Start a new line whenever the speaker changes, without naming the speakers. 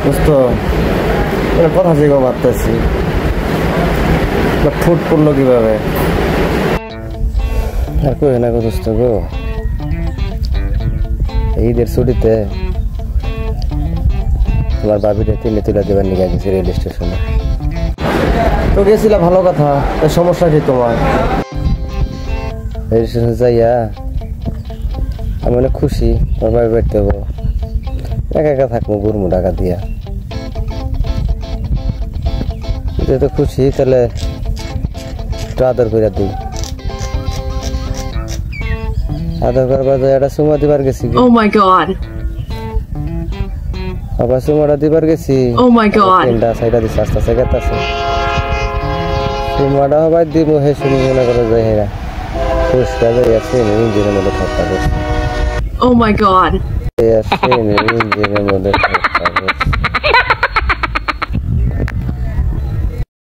বুঝতো কথা যে ভাবতেছি ফুট পড়লো কিভাবে আর কই না গো দোস্ত গো ঈদের ছুটিতে তোমার বাবিটা তিনে তুলে দেবার নিয়ে গেছি রেল স্টেশনে তো গেছিলাম ভালো কথা সমস্যা কি তোমার রেল স্টেশনে যাইয়া আমি অনেক খুশি তোমার বাবি বাড়িতে যাবো একা একা থাকবো ঘুরমু টাকা দিয়া যেহেতু খুশি তাহলে একটু আদর করে দিই আদর করবার একটা চুমা দিবার গেছি আবার চুমাটা দিবার গেছি তিনটা সাইডা দিচ্ছে আস্তে আস্তে গেতাছে চুমাটা হবার দিব হে শুনি মনে করে যাই হেরা ফুসকা যাই আছে ইঞ্জিনের মধ্যে ঠাট্টা করছে ইঞ্জিনের মধ্যে ঠাট্টা করছে